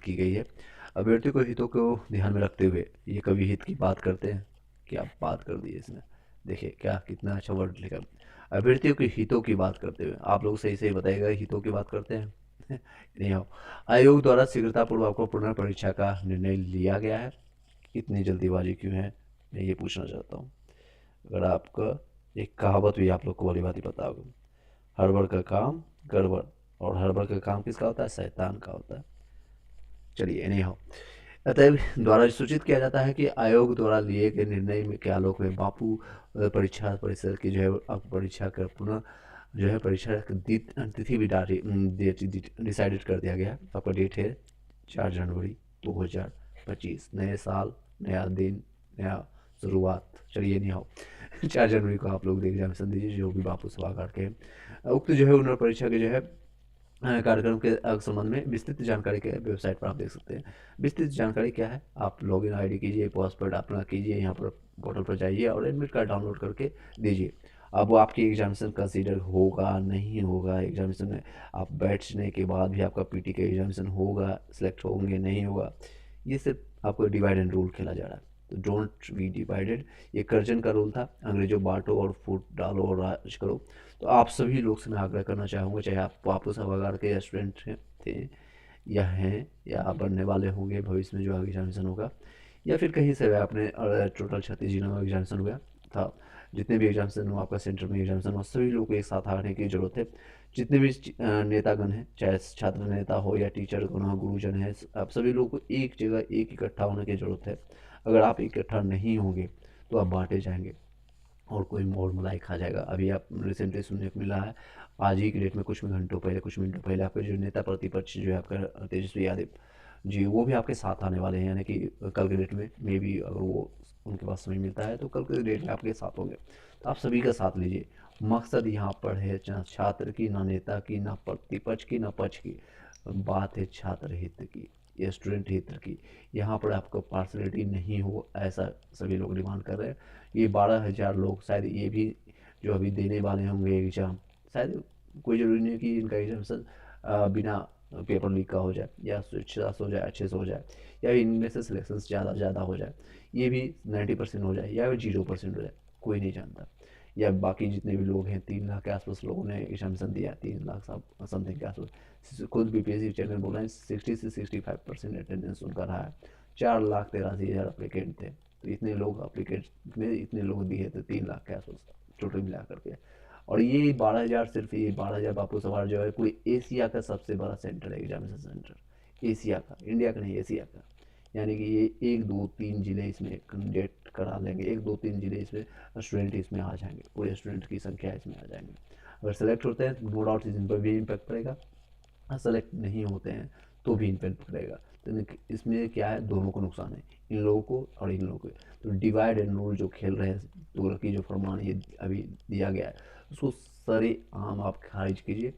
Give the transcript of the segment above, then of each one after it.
की गई है। अभ्यर्थियों के हितों को ध्यान में रखते हुए ये कवि हित की बात करते हैं। क्या बात कर दी है इसने, देखिए क्या कितना अच्छा वर्ड लिखा। अभ्यर्थियों के हितों की बात करते हुए, आप लोग सही सही बताइएगा हितों की बात करते हैं नहीं हो। आयोग द्वारा शीघ्रतापूर्वक आपको पुनर्परीक्षा का निर्णय लिया गया है, इतनी जल्दीबाजी क्यों है, मैं ये पूछना चाहता हूँ। अगर आपका एक कहावत भी आप लोग को वाली बात ही पता होगा, हड़बड़ का काम गड़बड़, और हड़बड़ का काम किसका होता है, शैतान का होता है। चलिए नहीं हो। अतएव द्वारा सूचित किया जाता है कि आयोग द्वारा लिए गए निर्णय में के आलोक में बापू परीक्षा परिसर की जो है परीक्षा का पुनः जो है परीक्षा की तिथि भी डिसाइडेड कर दिया गया है। आपका डेट है 4 जनवरी 2025, नए साल, नया दिन, नया शुरुआत। चलिए नहीं हो 4 जनवरी को आप लोग एग्जामिनेशन दीजिए जो भी बापू सभागार के उक्त जो है उन्होंने परीक्षा के जो है कार्यक्रम के संबंध में विस्तृत जानकारी के वेबसाइट पर आप देख सकते हैं। विस्तृत जानकारी क्या है, आप लॉगिन आईडी कीजिए, पासवर्ड अपना कीजिए, यहाँ पर पोर्टल पर जाइए और एडमिट कार्ड डाउनलोड करके दीजिए। अब वो आपकी एग्जामिनेशन कंसीडर होगा नहीं होगा, एग्जामिनेशन में आप बैठने के बाद भी आपका पीटी का एग्जामिनेशन होगा, सिलेक्ट होंगे नहीं होगा, ये सिर्फ आपको डिवाइड एंड रूल खेला जा रहा है। तो डोंट बी डिवाइडेड, ये कर्जन का रूल था, अंग्रेजों बांटो और फूट डालो और राज करो। तो आप सभी लोग से मैं आग्रह करना चाहूँगा, चाहे आप वापस सभागार के स्टूडेंट थे या हैं या बनने वाले होंगे भविष्य में जो आगे एग्जामिनेशन होगा, या फिर कहीं से आपने टोटल 36 जिलों में एग्जामिनेशन हुआ था, जितने भी एग्जामिनेशन हो आपका सेंटर में एग्जामिनेशन हो, सभी लोगों को एक साथ आने की ज़रूरत है। जितने भी नेतागण हैं, चाहे छात्र नेता हो या टीचर गण हो, गुरुजन है, आप सभी लोगों को एक जगह एक इकट्ठा होने की ज़रूरत है। अगर आप इकट्ठा नहीं होंगे तो आप बांटे जाएंगे और कोई मोर मलाई खा जाएगा। अभी आप रिसेंटली सुनने को मिला है, आज ही की डेट में कुछ घंटों पहले, कुछ मिनटों पहले आपके जो नेता प्रतिपक्ष जो है आपका तेजस्वी यादव जी, वो भी आपके साथ आने वाले हैं, यानी कि कल के डेट में मे बी अगर वो उनके पास समय मिलता है तो कल के डेट में आपके साथ होंगे। तो आप सभी का साथ लीजिए। मकसद यहाँ पर है ना छात्र की, ना नेता की, ना प्रतिपक्ष की, ना पक्ष की, बात है छात्र हित की, ये स्टूडेंट हित की। यहाँ पर आपको पार्सलिटी नहीं हो, ऐसा सभी लोग डिमांड कर रहे हैं। ये 12,000 लोग शायद ये भी जो अभी देने वाले होंगे एग्ज़ाम, शायद कोई ज़रूरी नहीं है कि इनका एग्जाम बिना पेपर लीक का हो जाए या स्वेच्छा से हो जाए, अच्छे से हो जाए, या इनमें से सिलेक्शन ज़्यादा हो जाए, ये भी 90% हो जाए या 0% हो जाए, कोई नहीं जानता। या बाकी जितने भी लोग हैं 3 लाख के आसपास लोगों ने एग्जामिनेशन दिया, 3 लाख समथिंग के आसपास, खुद बीपीएससी चैनल बोल रहे हैं 60 से 65% अटेंडेंस उनका रहा है। 4,83,000 अप्लीकेंट थे, तो इतने लोग अप्लीकेट में इतने लोग दिए थे 3 लाख के आसपास टोटल मिला करके। और ये 12,000, सिर्फ ये 12,000 बापू सवार जो है पूरे एशिया का सबसे बड़ा सेंटर है, एग्जामिनेशन सेंटर एशिया का, इंडिया का नहीं, एशिया का। यानी कि ये 1 2 3 जिले इसमें कैंडिडेट करा लेंगे, 1 2 3 जिले इसमें स्टूडेंट इसमें आ जाएंगे, पूरे स्टूडेंट की संख्या इसमें आ जाएंगे। अगर सेलेक्ट होते हैं नो डाउट इन पर भी इम्पैक्ट पड़ेगा, सेलेक्ट नहीं होते हैं तो भी इम्पैक्ट पड़ेगा। तो इसमें क्या है, दोनों को नुकसान है, इन लोगों को और इन लोगों को। तो डिवाइड एंड रूल जो खेल रहे हैं, तुगलकी जो फरमान ये अभी दिया गया है, उसको सरे आम आप खारिज कीजिए।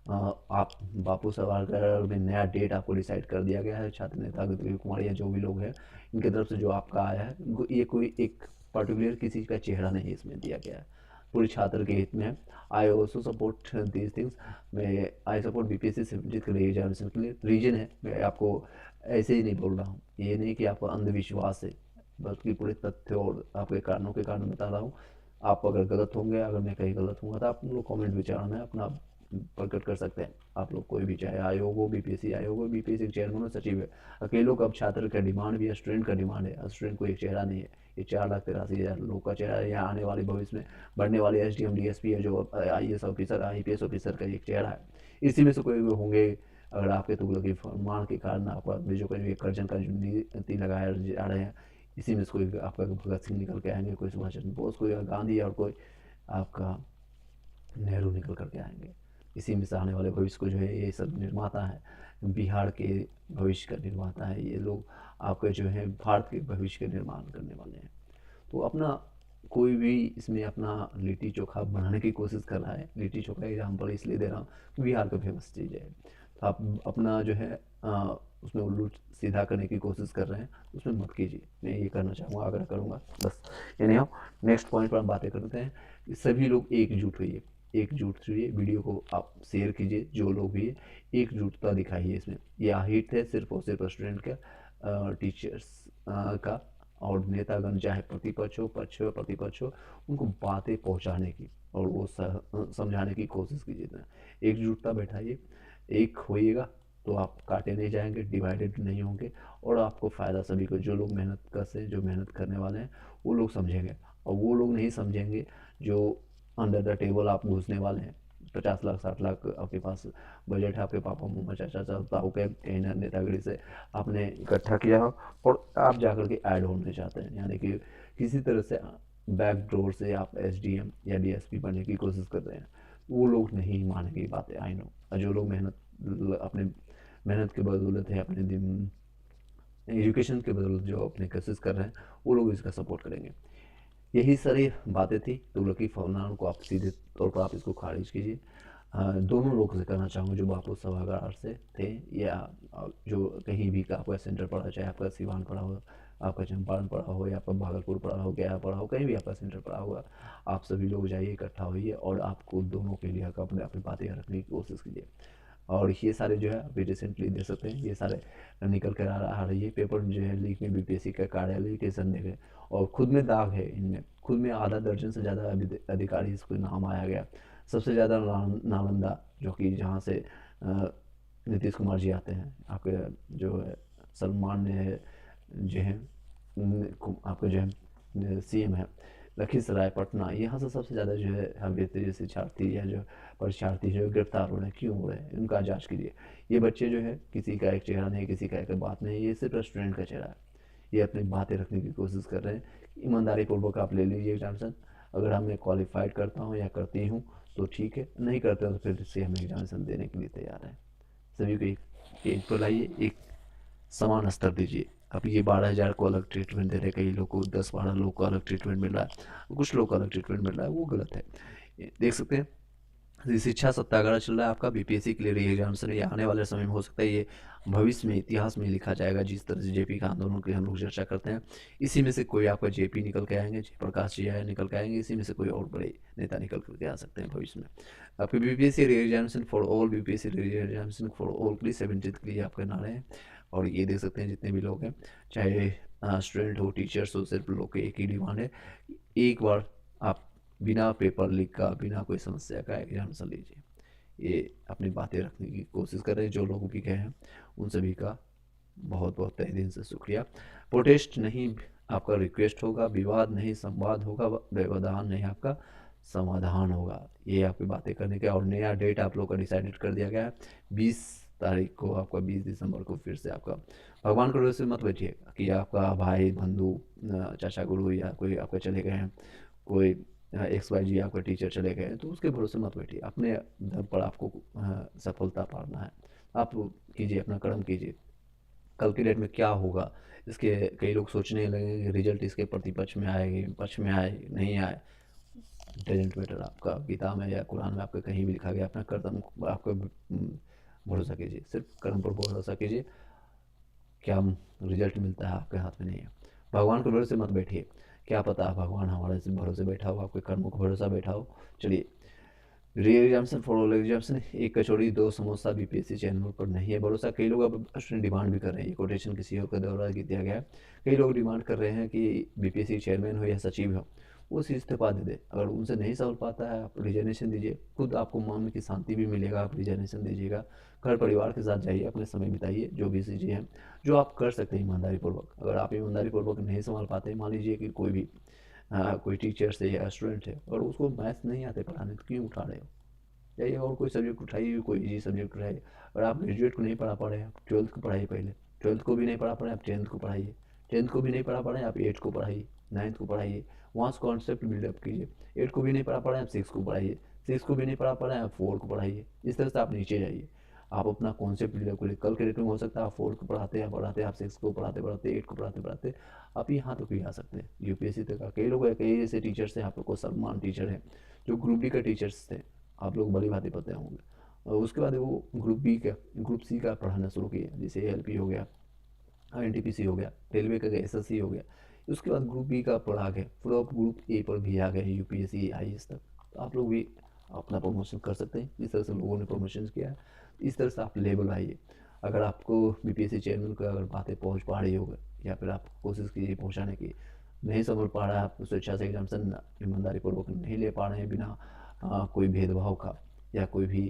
आप बापू सवारकर में नया डेट आपको डिसाइड कर दिया गया है, छात्र नेता दिलीप कुमार या जो भी लोग हैं इनकी तरफ से जो आपका आया है, ये कोई एक पर्टिकुलर किसी का चेहरा नहीं इसमें दिया गया है, पूरे छात्र के हित में है। I also support these things, मैं आई सपोर्ट बीपीएससी सिर्फ के लिए एग्जामिनेशन के लिए रीजन है, मैं आपको ऐसे ही नहीं बोल रहा हूँ, ये नहीं कि आपको अंधविश्वास है, बल्कि पूरे तथ्य और आपके कारणों के कारण बता रहा हूँ। आप अगर गलत होंगे, अगर मैं कहीं गलत हूँ तो आप लोग कमेंट विचार में अपना प्रकट कर सकते हैं। आप लोग कोई भी, चाहे आयोग हो, बीपीएससी आयोग हो, बीपीएससी चेयरमैन हो, सचिव है, अकेलों का अब छात्र का डिमांड भी है, स्टूडेंट का डिमांड है, स्टूडेंट को एक चेहरा नहीं है, ये 4,83,000 लोग का चेहरा है। यहाँ आने वाले भविष्य में बढ़ने वाले एसडीएम डीएसपी है, जो आईएएस ऑफिसर आईपीएस ऑफिसर का एक चेहरा है। इसी में से कोई भी होंगे, अगर आपके तुगलकी फरमान के कारण आपका जो कर्जन का जो नीति लगाया जा रहे हैं, इसी में से कोई आपका भगत सिंह निकल के आएंगे, कोई सुभाष चंद्र बोस, कोई गांधी, और कोई आपका नेहरू निकल करके आएंगे। इसी में से आने वाले भविष्य को जो है ये सब निर्माता है, बिहार के भविष्य का निर्माता है ये लोग, आपके जो है भारत के भविष्य का निर्माण करने वाले हैं। तो अपना कोई भी इसमें अपना लिट्टी चोखा बनाने की कोशिश कर रहा है, लिट्टी चोखा एग्जाम्पल इसलिए दे रहा हूँ, बिहार का फेमस चीज़ है, तो आप अपना जो है उसमें उल्लू सीधा करने की कोशिश कर रहे हैं, उसमें मत कीजिए, मैं ये करना चाहूँगा, आग्रह करूँगा बस। यानी हम नेक्स्ट पॉइंट पर हम बातें करते हैं, सभी लोग एकजुट होइए, एकजुट रहिए, वीडियो को आप शेयर कीजिए, जो लोग भी है एकजुटता दिखाइए इसमें। यह हित है सिर्फ और सिर्फ स्टूडेंट का, टीचर्स का, और नेतागण चाहे प्रतिपक्ष हो, पक्ष हो, प्रतिपक्ष हो, उनको बातें पहुंचाने की और वो समझाने की कोशिश कीजिए। एकजुटता बैठाइए, एक होइएगा तो आप काटे नहीं जाएंगे, डिवाइडेड नहीं होंगे, और आपको फ़ायदा सभी को, जो लोग मेहनत कस हैं, जो मेहनत करने वाले हैं वो लोग समझेंगे, और वो लोग नहीं समझेंगे जो अंडर द टेबल आप घुसने वाले हैं। 50 लाख 60 लाख आपके पास बजट है, आपके पापा मम्मा चाचा ताऊ के कहीं ना नेतागिरी से आपने इकट्ठा किया हो, और आप जाकर के ऐड होने चाहते हैं, यानी कि किसी तरह से बैक डोर से आप एसडीएम या डीएसपी बनने की कोशिश कर रहे हैं। वो लोग नहीं मानेंगे बातें, आई नो। जो लोग अपने मेहनत के बदौलत है, अपने दिन एजुकेशन के बदौलत जो अपने कोशिश कर रहे हैं, वो लोग इसका सपोर्ट करेंगे। यही सारी बातें थी तुगलकी फरमान को। आप सीधे तौर पर आप इसको खारिज कीजिए। दोनों लोगों से करना चाहूँगा, जो बापू सभागार से थे या जो कहीं भी का आपका सेंटर पड़ा, चाहे आपका सिवान पड़ा हो, आपका चंपारण पड़ा हो, या आपका भागलपुर पड़ा हो, गया पड़ा हो, कहीं भी आपका सेंटर पड़ा होगा, आप सभी लोग जाइए, इकट्ठा होइए, और आपको दोनों के लिए अपने अपनी बातें रखने की कोशिश कीजिए। और ये सारे जो है अभी रिसेंटली देख सकते हैं, ये सारे निकल कर आ रही है पेपर जो है लीक में, बीपीएससी का कार्यालय के संदेह है, और खुद में दाग है इनमें, खुद में आधा दर्जन से ज़्यादा अधिकारी इसको नाम आया गया। सबसे ज़्यादा नालंदा, जो कि जहाँ से नीतीश कुमार जी आते हैं, आपके जो है सलमान ने जो है आपके जो है सीएम है, लखीसराय पटना, यहाँ से सबसे ज़्यादा जो है अभ्यर्थी शिक्षार्थी या जो परीक्षार्थी जो गिरफ्तार हो रहे हैं, क्यों हो रहे हैं, इनका जांच कीजिए। ये बच्चे जो है किसी का एक चेहरा नहीं, किसी का एक बात नहीं, ये सिर्फ स्टूडेंट का चेहरा है। ये अपनी बातें रखने की कोशिश कर रहे हैं। ईमानदारी पूर्वक आप ले लीजिए एग्जामिनेशन। अगर हम मैं क्वालिफाइड करता हूँ या करती हूँ तो ठीक है, नहीं करते हो तो फिर से हम एग्जामिनेशन देने के लिए तैयार हैं। सभी को एक एज पर लाइए, एक समान स्तर दीजिए। अब ये 12,000 को अलग ट्रीटमेंट दे रहे, कई लोग को 10-12 लोग को अलग ट्रीटमेंट मिल रहा है, कुछ लोग को अलग ट्रीटमेंट मिल रहा है, वो गलत है। देख सकते हैं ये शिक्षा सत्याग्रह चल रहा है आपका बीपीएससी के लिए री एग्जामिनेशन। ये आने वाले समय में हो सकता है ये भविष्य में इतिहास में लिखा जाएगा। जिस तरह से जेपी का आंदोलन की हम लोग चर्चा करते हैं, इसी में से कोई आपका जेपी निकल के आएंगे, जयप्रकाश जी आए निकल के आएंगे, इसी में से कोई और बड़े नेता निकल करके आ सकते हैं भविष्य में। आपके BPSC re examination for all, BPSC re examination for all के लिए 70 के लिए आपके नारे हैं। और ये देख सकते हैं जितने भी लोग हैं, चाहे स्टूडेंट हो, टीचर्स हो, सिर्फ लोग की एक ही डिमांड है, एक बार आप बिना पेपर लीक का, बिना कोई समस्या का एग्जामिनेशन लीजिए। ये अपनी बातें रखने की कोशिश कर रहे हैं, जो लोग भी गए हैं उन सभी का बहुत बहुत तहे दिल से शुक्रिया। प्रोटेस्ट नहीं आपका रिक्वेस्ट होगा, विवाद नहीं संवाद होगा, व्यवधान नहीं आपका समाधान होगा। ये आपकी बातें करने का, और नया डेट आप लोग का डिसाइडेड कर दिया गया है 20 तारीख को, आपका 20 दिसंबर को फिर से आपका। भगवान के भरोसे मत बैठिए कि आपका भाई बंधु चाचा गुरु या कोई आपका चले गए हैं, कोई XYZ आपका टीचर चले गए, तो उसके भरोसे मत बैठिए। अपने दम पर आपको सफलता पाना है। आप कीजिए, अपना कर्म कीजिए। कल की डेट में क्या होगा, इसके कई लोग सोचने लगे कि रिजल्ट इसके प्रतिपक्ष में आएगी, पक्ष में आए नहीं आए, डजेंट मैटर। आपका गीता में या कुरान में आपका कहीं भी लिखा गया, अपना कर्म आपका भरोसा कीजिए, सिर्फ कर्म पर भरोसा कीजिए। क्या रिजल्ट मिलता है आपके हाथ में नहीं है। भगवान के भरोसे मत बैठिए, क्या पता भगवान हमारे से भरोसे बैठा हो, आपके कर्मों को भरोसा बैठा हो। चलिए, re examination for all examination, एक कचौड़ी 2 समोसा बीपीएससी चैनल पर नहीं है भरोसा। कई लोग अब स्टूडेंट डिमांड भी कर रहे हैं, ये कोटेशन किसी और के द्वारा दिया गया है। कई लोग डिमांड कर रहे हैं कि बीपीएससी चेयरमैन हो या सचिव हो, वो चीज़ इस्तीफा दे दे। अगर उनसे नहीं संभल पाता है, आप रिजर्वेशन दीजिए, खुद आपको मन की शांति भी मिलेगा। आप रिजर्वेशन दीजिएगा, घर परिवार के साथ जाइए, अपने समय बिताइए, जो भी चीज़ें हैं जो आप कर सकते हैं ईमानदारी पूर्वक। अगर आप ईमानदारी पूर्वक नहीं संभाल पाते, मान लीजिए कि कोई भी कोई टीचर से या स्टूडेंट है और उसको मैथ्स नहीं आते पढ़ाने, तो क्यों उठा रहे हो? जाइए और कोई सब्जेक्ट उठाइए, कोई इजी सब्जेक्ट उठाइए। और आप ग्रेजुएट को नहीं पढ़ा पा रहे हैं, आप 12th को पढ़ाइए पहले। 12th को भी नहीं पढ़ा पा रहे हैं, आप 10th को पढ़ाइए। 10th को भी नहीं पढ़ा पा रहे हैं, आप 8th को पढ़ाइए, 9th को पढ़ाइए, वहाँ से कॉन्सेप्ट बिल्डअप कीजिए। 8th को भी नहीं पढ़ा पा रहे हैं, आप 6 को पढ़ाइए। 6 को भी नहीं पढ़ा पा रहे हैं, आप 4 को पढ़ाइए। इस तरह से आप नीचे जाइए, आप अपना कॉन्सेप्ट बिल्डअप करिए। कल के डेट में हो सकता है आप 4 को पढ़ाते हैं पढ़ाते, आप 6 को पढ़ाते पढ़ाते, 8 को पढ़ाते पढ़ाते आप यहाँ तक भी आ सकते हैं, यूपीएससी तक। कई लोग, कई ऐसे टीचर्स हैं, आप लोग को सलमान टीचर हैं जो ग्रुप डी का टीचर्स थे, आप लोग बड़ी बातें पता होंगे। और उसके बाद वो ग्रुप सी का पढ़ाना शुरू किया, जैसे एलपी हो गया, एनटीपीसी हो गया, रेलवे का एसएससी हो गया। उसके बाद ग्रुप बी का पढ़ा गए, फिर अब ग्रुप ए पर भी आ गए, यूपीएससी आईएएस तक। तो आप लोग भी अपना प्रमोशन कर सकते हैं। जिस तरह से लोगों ने प्रमोशन किया है इस तरह से आप लेवल आइए। अगर आपको बीपीएससी चेयरमैन को अगर बातें पहुंच पा रही होगी या फिर आप कोशिश कीजिए पहुंचाने की, नहीं समझ पा रहा है, आप स्वेच्छा से एग्जामिनेशन ईमानदारी पूर्वक नहीं ले पा रहे हैं बिना कोई भेदभाव का या कोई भी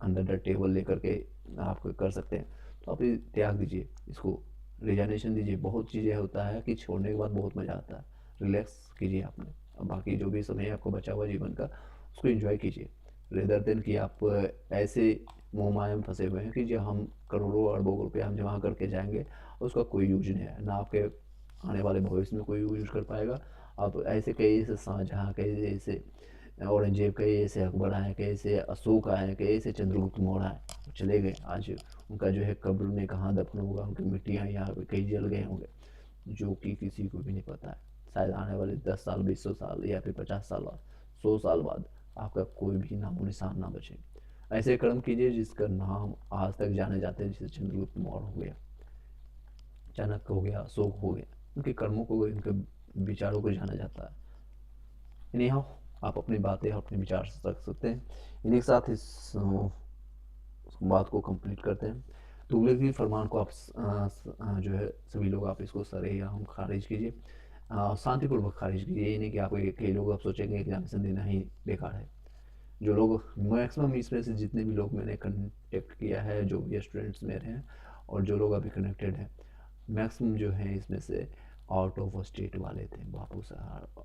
अंडर द टेबल लेकर के आप कर सकते हैं, तो आप ये त्याग दीजिए, इसको रिजाइनेशन दीजिए। बहुत चीज़ें होता है कि छोड़ने के बाद बहुत मज़ा आता है, रिलैक्स कीजिए आपने। अब बाकी जो भी समय आपको बचा हुआ जीवन का उसको एंजॉय कीजिए, रेदर देन कि आप ऐसे मोह माया में फंसे हुए हैं कि जो हम करोड़ों अरबों रुपये हम जमा करके जाएंगे उसका कोई यूज नहीं है, ना आपके आने वाले भविष्य में कोई यूज कर पाएगा। आप ऐसे कई ऐसे शाहजहाँ, कई ऐसे औरंगजेब, कई ऐसे अकबर आए, कई ऐसे अशोक आए, कई ऐसे चंद्रगुप्त मौर्य आए, चले गए। आज उनका जो है कब्र में कहाँ दफन होगा, उनकी मिट्टियाँ यहाँ पे कई जल गए होंगे, जो कि किसी को भी नहीं पता है। शायद आने वाले 10 साल, 20 साल या फिर 50 साल बाद, 100 साल बाद आपका कोई भी नामो निशान ना बचे। ऐसे कर्म कीजिए जिसका नाम आज तक जाने जाते हैं, जैसे चंद्रगुप्त मौर्य हो गया, चाणक्य हो गया, अशोक हो गया, उनके कर्मों को, इनके विचारों को जाना जाता है। इन्हीं आप अपनी बातें, अपने विचार रख सकते हैं। इन्हीं के साथ इस बात को कंप्लीट करते हैं। तुगलकी फरमान को आप जो है सभी लोग आप इसको सरे या हम खारिज कीजिए, शांतिपूर्वक खारिज कीजिए। ये नहीं कि आप कई लोग आप सोचेंगे एग्जामिनेशन देना ही बेकार है। जो लोग मैक्सिमम इसमें से जितने भी लोग मैंने कनेक्ट किया है, जो भी स्टूडेंट्स मेरे हैं और जो लोग अभी कनेक्टेड हैं, मैक्सिमम जो हैं इसमें से आउट ऑफ स्टेट वाले थे, बापू साहब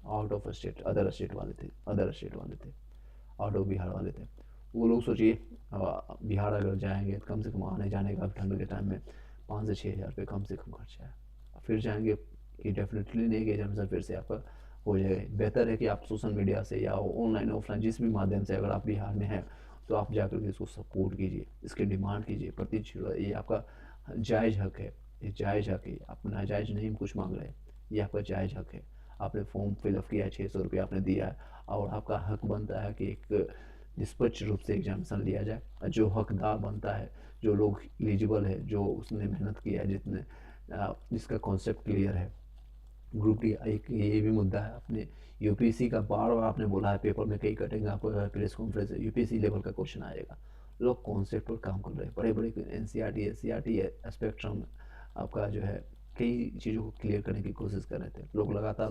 out of state, other state वाले थे, आउट ऑफ बिहार वाले थे। वो लोग सोचिए बिहार अगर जाएंगे तो कम से कम आने जाने का ठंड के टाइम में 5 से 6 हज़ार रुपये कम से कम खर्चा है। फिर जाएंगे कि डेफिनेटली नहीं कि एग्जामिनेशन फिर से आपका हो जाएगा। बेहतर है कि आप सोशल मीडिया से या ऑनलाइन ऑफलाइन जिस भी माध्यम से अगर आप बिहार में हैं तो आप जाकर के इसको सपोर्ट कीजिए, इसकी डिमांड कीजिए, ये आपका जायज़ हक है, ये जायज़ हक है, आप नाजायज़ नहीं कुछ मांग रहे हैं, ये आपका जायज़ हक है। आपने फॉर्म फिलअप किया है, 600 रुपये आपने दिया है और आपका हक बनता है कि एक निष्पक्ष रूप से एग्जामिनेशन लिया जाए। जो हकदार बनता है, जो लोग एलिजिबल है, जो उसने मेहनत किया है, जिसका कॉन्सेप्ट क्लियर है। ग्रुप डी एक ये भी मुद्दा है, अपने यूपीएससी का बार बार आपने बोला है, पेपर में कई कटेंगे, आपको प्रेस कॉन्फ्रेंस यूपीएससी लेवल का क्वेश्चन आएगा। लोग कॉन्सेप्ट पर काम कर रहे हैं, बड़े बड़े एनसीईआरटी एससीईआरटी स्पेक्ट्रम आपका जो है कई चीज़ों को क्लियर करने की कोशिश कर रहे थे लोग लगातार।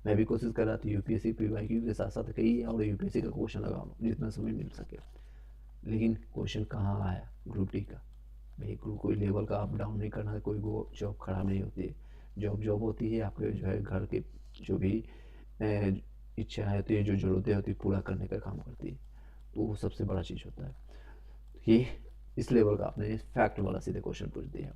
मैं भी कोशिश कर रहा था यूपीएससी पीवाईक्यू के साथ साथ कई और यूपीएससी का क्वेश्चन लगा लूँ जितना समय मिल सके, लेकिन क्वेश्चन कहाँ आया ग्रुप डी का। भाई ग्रुप कोई लेवल का अप डाउन नहीं करना है, कोई वो जॉब खराब नहीं होती है। जॉब होती है आपके जो है घर के जो भी इच्छाएँ होती है, जो ज़रूरतें होती है पूरा करने का काम करती है, तो वो सबसे बड़ा चीज़ होता है। ये इस लेवल का आपने फैक्ट वाला सीधे क्वेश्चन पूछ दिया।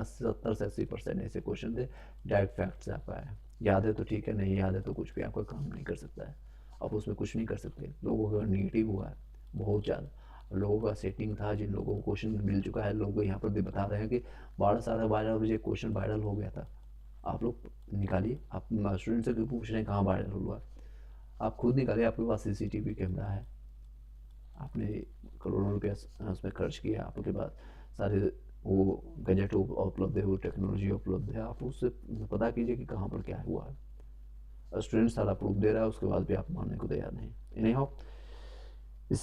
70 से 80% ऐसे क्वेश्चन थे डायरेक्ट फैक्ट से आपका है। याद है तो ठीक है, नहीं याद है तो कुछ भी आपका काम नहीं कर सकता है, आप उसमें कुछ नहीं कर सकते। लोगों का नेगेटिव हुआ है बहुत ज़्यादा, लोगों का सेटिंग था, जिन लोगों को क्वेश्चन मिल चुका है, लोग यहाँ पर भी बता रहे हैं कि 12 साढ़े 12 बजे क्वेश्चन वायरल हो गया था। आप लोग निकालिए, आप स्टूडेंट से क्यों पूछ रहे हैं कहाँ वायरल हुआ, आप खुद निकालिए, आपके पास सीसीटीवी कैमरा है, आपने करोड़ों रुपया उसमें खर्च किया, आपके पास सारे वो गैजेट उपलब्ध है, वो टेक्नोलॉजी उपलब्ध है, आप उससे पता कीजिए कि कहाँ पर क्या हुआ है। स्टूडेंट सारा प्रूफ दे रहा है, उसके बाद भी आप मानने को तैयार नहीं। इन्हें इस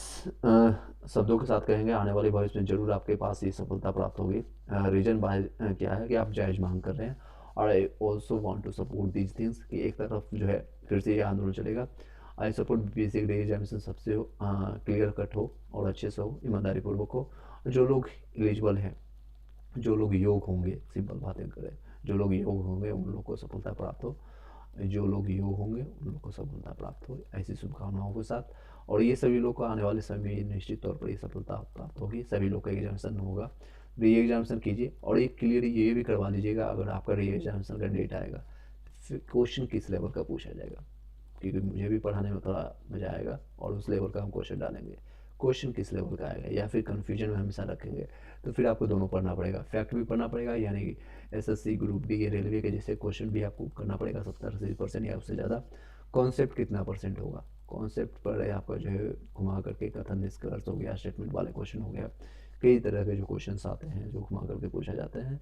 शब्दों के साथ कहेंगे आने वाले भविष्य में जरूर आपके पास ये सफलता प्राप्त होगी। रीजन क्या है कि आप जायज़ मांग कर रहे हैं और I also want to support these things कि एक तरफ जो है फिर से ये आंदोलन चलेगा। I support basic D examination सबसे क्लियर कट हो और अच्छे से हो, ईमानदारी पूर्वक हो। जो लोग एलिजिबल हैं, जो लोग योग होंगे, सिंपल बातें करें, जो लोग योग होंगे उन लोग को सफलता प्राप्त हो, जो लोग योग होंगे उन लोग को सफलता प्राप्त हो, ऐसी शुभकामनाओं के साथ। और ये सभी लोग को आने वाले समय में निश्चित तौर पर ये सफलता प्राप्त होगी। सभी लोग का एग्जामिनेशन होगा, री एग्जामिनेशन कीजिए और एक क्लियर ये भी करवा लीजिएगा अगर आपका री एग्जामिनेशन का डेट आएगा फिर क्वेश्चन किस लेवल का पूछा जाएगा, क्योंकि मुझे भी पढ़ाने में थोड़ा मज़ा आएगा और उस लेवल का हम क्वेश्चन डालेंगे। क्वेश्चन किस लेवल का आएगा या फिर कन्फ्यूजन में हमेशा रखेंगे, तो फिर आपको दोनों पढ़ना पड़ेगा, फैक्ट भी पढ़ना पड़ेगा, यानी कि एसएससी ग्रुप डी रेलवे के जैसे क्वेश्चन भी आपको करना पड़ेगा 70-80% या उससे ज़्यादा। कॉन्सेप्ट कितना परसेंट होगा, कॉन्सेप्ट पर आपका जो है घुमा करके कथन निष्कर्ष हो गया, स्टेटमेंट वाले क्वेश्चन हो गया, कई तरह के जो क्वेश्चन आते हैं जो घुमा करके पूछा जाते हैं,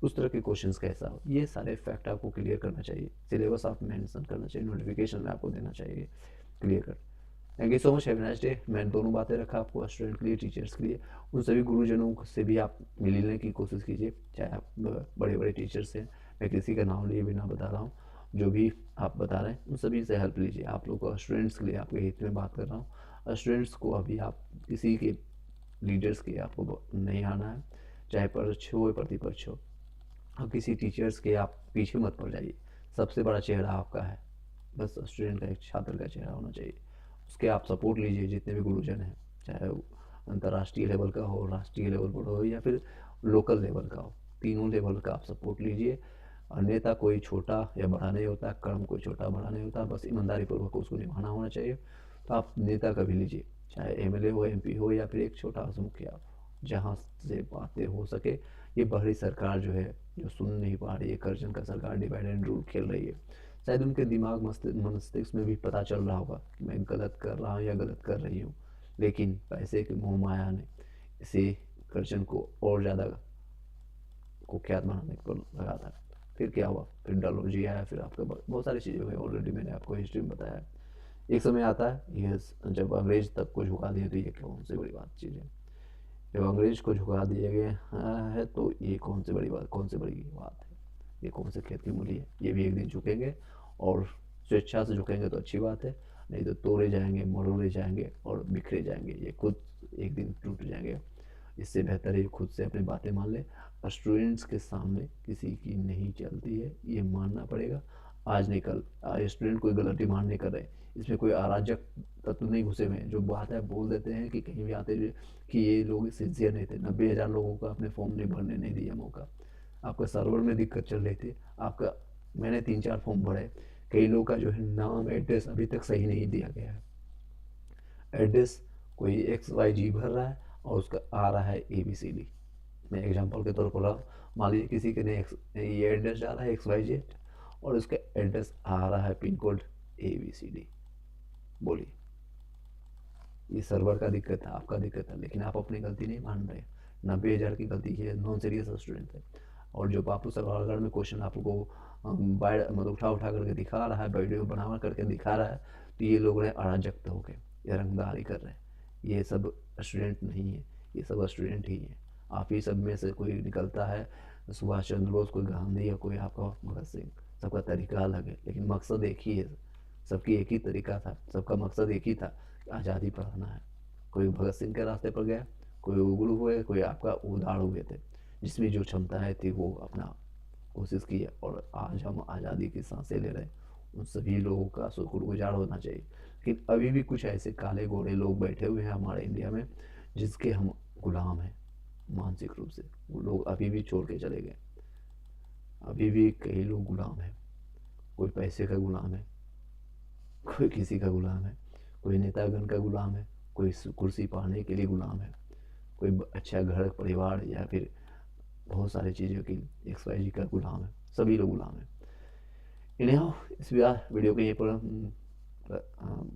उस तरह के क्वेश्चंस कैसा हो, ये सारे फैक्ट आपको क्लियर करना चाहिए। सिलेबस आप मेंशन करना चाहिए, नोटिफिकेशन में आपको देना चाहिए clear cut. Thank you so much, have nice day. मैंने दोनों बातें रखा आपको, स्टूडेंट के लिए, टीचर्स के लिए। उन सभी गुरुजनों से भी आप मिलने की कोशिश कीजिए, चाहे आप बड़े बड़े टीचर्स हैं, मैं किसी का नाम लिए बिना बता रहा हूँ, जो भी आप बता रहे हैं उन सभी से हेल्प लीजिए। आप लोग को स्टूडेंट्स के लिए आपके हित में बात कर रहा हूँ। स्टूडेंट्स को अभी आप किसी के लीडर्स के आपको नहीं आना है, चाहे पक्ष हो या प्रतिपक्ष हो। अब किसी टीचर्स के आप पीछे मत पड़ जाइए। सबसे बड़ा चेहरा आपका है, बस स्टूडेंट का, एक छात्र का चेहरा होना चाहिए। उसके आप सपोर्ट लीजिए, जितने भी गुरुजन हैं, चाहे वो अंतर्राष्ट्रीय लेवल का हो, राष्ट्रीय लेवल पर हो, या फिर लोकल लेवल का हो, तीनों लेवल का आप सपोर्ट लीजिए। नेता कोई छोटा या बड़ा नहीं होता, कर्म कोई छोटा बड़ा नहीं होता, बस ईमानदारी पूर्वक उसको निभाना होना चाहिए। तो आप नेता का भी लीजिए, चाहे एमएलए हो, एमपी हो, या फिर एक छोटा सा मुखिया हो, जहाँ से बातें हो सके। ये बड़ी सरकार जो है, जो सुन नहीं पा रही है, करजन का सरकार डिवाइड एंड रूल खेल रही है। शायद उनके दिमाग मस्तिष्क में भी पता चल रहा होगा कि मैं गलत कर रहा हूँ या गलत कर रही हूँ, लेकिन पैसे के मोह माया ने इसे करजन को और ज़्यादा कुख्यात बनाने पर लगा था। फिर क्या हुआ, फिर डलहौजी आया, फिर आपका बहुत सारी चीज़ें हुई, ऑलरेडी मैंने आपको हिस्ट्री में बताया। एक समय आता है ये, जब अंग्रेज तक को झुका दिए, तो ये कौन सी बड़ी बात चीज़ है। जब अंग्रेज को झुका दिया गया है तो ये कौन सी बड़ी बात, कौन सी बड़ी बात है, ये कौन से खेत की मूली है। ये भी एक दिन झुकेंगे, और स्वेच्छा से झुकेंगे तो अच्छी बात है, नहीं तो तोड़े जाएंगे, मरोड़े जाएंगे और बिखरे जाएंगे, ये खुद एक दिन टूट जाएंगे। इससे बेहतर है खुद से अपनी बातें मान ले। स्टूडेंट्स के सामने किसी की नहीं चलती है, ये मानना पड़ेगा। आज नहीं कल स्टूडेंट कोई गलत डिमांड नहीं कर रहे, इसमें कोई अराजक तत्व नहीं घुसे हुए हैं, जो बात है बोल देते हैं कि कहीं भी आते कि ये लोग सिंसियर नहीं थे। 90,000 लोगों का अपने फॉर्म नहीं भरने नहीं दिया मौका। आपका सर्वर में दिक्कत चल रही थी, आपका, मैंने 3-4 फॉर्म भरे, कई लोग का जो है नाम एड्रेस अभी तक सही नहीं दिया गया है। एड्रेस कोई XYG भर रहा है और उसका आ रहा है ABCD। मैं एग्जांपल के तौर पर मान लीजिए किसी के ने ये एड्रेस डाला है XYZ, और उसका एड्रेस आ रहा है पिन कोड ABCD। बोलिए, ये सर्वर का दिक्कत है, आपका दिक्कत है, लेकिन आप अपनी गलती नहीं मान रहे। 90,000 की गलती है, नॉन सीरियस स्टूडेंट है। और जो बापू सभागार में क्वेश्चन आपको मतलब उठा करके दिखा रहा है, वीडियो बना करके दिखा रहा है, तो ये लोग अराजकता हो गए, ये रंगदारी कर रहे हैं। ये सब स्टूडेंट नहीं है, ये सब स्टूडेंट ही है। आप ही सब में से कोई निकलता है, सुभाष चंद्र बोस, कोई गांधी, या कोई आपका भगत सिंह। सबका तरीका अलग है, लेकिन मकसद एक ही है, सबकी एक ही तरीका था, सबका मकसद एक ही था, आज़ादी पाना है। कोई भगत सिंह के रास्ते पर गया, कोई उग्र हुए, कोई आपका उदार हुए थे, जिसमें जो क्षमताएँ थी वो अपना कोशिश की है, और आज हम आज़ादी की सांसें ले रहे हैं। उन सभी लोगों का शुक्रगुजार होना चाहिए। लेकिन अभी भी कुछ ऐसे काले गोरे लोग बैठे हुए हैं हमारे इंडिया में, जिसके हम गुलाम हैं मानसिक रूप से। वो लोग अभी भी छोड़ के चले गए। अभी भी कई लोग गुलाम हैं, कोई पैसे का गुलाम है, कोई किसी का गुलाम है, कोई नेतागण का गुलाम है, कोई कुर्सी पाने के लिए गुलाम है, कोई अच्छा घर परिवार या फिर बहुत सारी चीज़ों की XYZ का गुलाम है। सभी लोग गुलाम हैं। इन्हें इस वीडियो को यहीं पर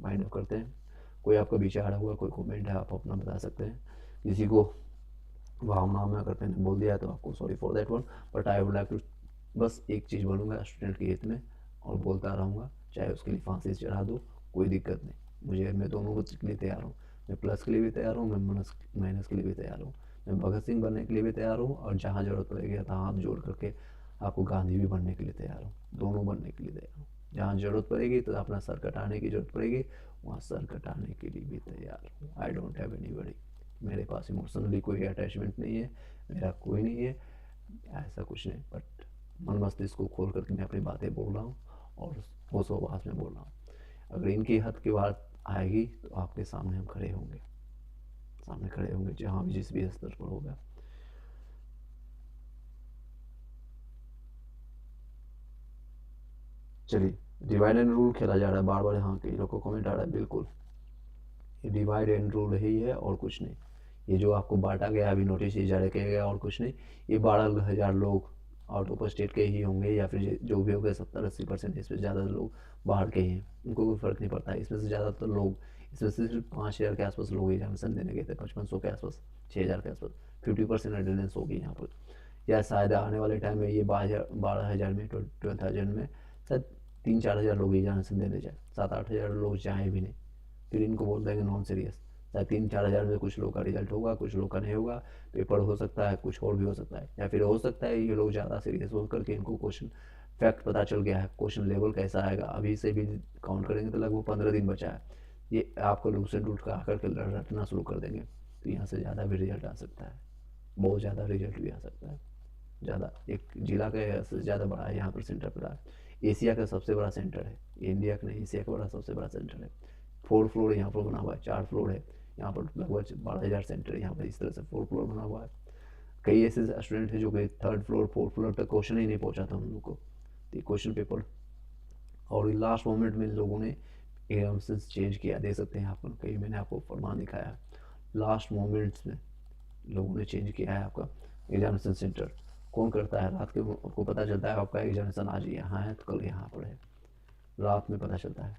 वाइंड अप करते हैं। कोई आपका विचार हुआ, कोई कमेंट है, आप अपना बता सकते हैं। किसी को भावना में अगर मैंने बोल दिया है तो आपको sorry for that one, but I would like to, बस एक चीज़ बोलूँगा स्टूडेंट के हित में, और बोलता रहूँगा, चाहे उसके लिए फांसी चढ़ा दो, कोई दिक्कत नहीं। मैं दोनों के लिए तैयार हूँ। मैं प्लस के लिए भी तैयार हूँ, मैं माइनस के लिए भी तैयार हूँ। मैं भगत सिंह बनने के लिए भी तैयार हूँ, और जहाँ ज़रूरत पड़ेगी तो हाथ जोड़ करके आपको गांधी भी बनने के लिए तैयार हूँ। दोनों बनने के लिए तैयार हूँ। जहाँ ज़रूरत पड़ेगी तो अपना सर कटाने की ज़रूरत पड़ेगी, वहाँ सर कटाने के लिए भी तैयार हूँ। I don't have anybody. मेरे पास इमोशनली कोई अटैचमेंट नहीं है, मेरा कोई नहीं है, ऐसा कुछ नहीं। बट मन मस्तिष्क को खोल करके मैं अपनी बातें बोल रहा हूँ, और होश आवास में बोल रहा हूँ। अगर इनकी हद की बात आएगी तो आपके सामने हम खड़े होंगे, सामने खड़े होंगे, जहाँ भी जिस भी स्तर पर होगा। चलिए, डिवाइड एंड रूल खेला जा रहा है बार बार, हाँ कई लोग को कमेंट आ रहा है। बिल्कुल, ये डिवाइड एंड रूल ही है और कुछ नहीं। ये जो आपको बांटा गया अभी, नोटिस जारी किया गया, और कुछ नहीं। ये 12,000 लोग आउट ऑफ स्टेट के ही होंगे, या फिर जो भी हो गए 70-80%, इसमें ज़्यादा लोग बाहर के ही हैं, उनको कोई फ़र्क नहीं पड़ता है। इसमें से ज़्यादातर लोग, इसमें से सिर्फ 5,000 के आसपास लोग एग्जामिनेशन देने गए थे, 5500 के आसपास, 6,000 के आसपास। 50% अटेंडेंस होगी यहाँ पर, या शायद आने वाले टाइम में ये 12,000 में, 12,000 में शायद 3-4 हज़ार लोग एग्जामिनेशन देने जाए, 7-8 हज़ार लोग जाए भी नहीं, फिर इनको बोल देंगे नॉन सीरियस। शायद 3-4 हज़ार में कुछ लोग का रिजल्ट होगा, कुछ लोग का नहीं होगा, पेपर हो सकता है, कुछ और भी हो सकता है, या फिर हो सकता है ये लोग ज़्यादा सीरियस हो करके इनको क्वेश्चन फैक्ट पता चल गया है, क्वेश्चन लेवल कैसा आएगा, अभी से भी काउंट करेंगे तो लगभग 15 दिन बचा है, ये आपको लूसेंट रूट का आकर के रटना शुरू कर देंगे, तो यहाँ से ज़्यादा भी रिजल्ट आ सकता है, बहुत ज़्यादा रिजल्ट भी आ सकता है। ज़्यादा एक जिला का से ज़्यादा बड़ा है यहाँ पर सेंटर पड़ा है, एशिया का सबसे बड़ा सेंटर है, इंडिया का नहीं एशिया का बड़ा सबसे बड़ा सेंटर है। 4 फ्लोर यहाँ पर बना हुआ है, 4 फ्लोर है यहाँ पर, लगभग 12,000 सेंटर है यहाँ पर, इस तरह से 4 फ्लोर बना हुआ है। कई ऐसे स्टूडेंट हैं जो कि 3rd फ्लोर 4th फ्लोर तक क्वेश्चन ही नहीं पहुँचा था उन लोग को, तो क्वेश्चन पेपर और लास्ट मोमेंट में लोगों ने एग्जामिनेशन चेंज किया, दे सकते हैं आप, कहीं मैंने आपको फरमान दिखाया, लास्ट मोमेंट्स में लोगों ने चेंज किया है आपका एग्जामिनेशन सेंटर। कौन करता है रात के, आपको पता चलता है आपका एग्जामिनेशन आज यहाँ है तो कल यहाँ पर है, रात में पता चलता है।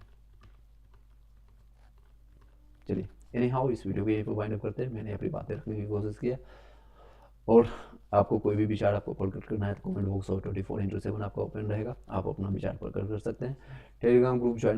चलिए एनी हाउ इस वीडियो को यहीं पर वाइंड अप करते हैं, मैंने अपनी बातें रखने की कोशिश किया, और आपको कोई भी विचार आपको प्रकट करना है तो कमेंट बॉक्स और 24/7 आपका ओपन रहेगा, आप अपना विचार प्रकट कर सकते हैं। Telegram group join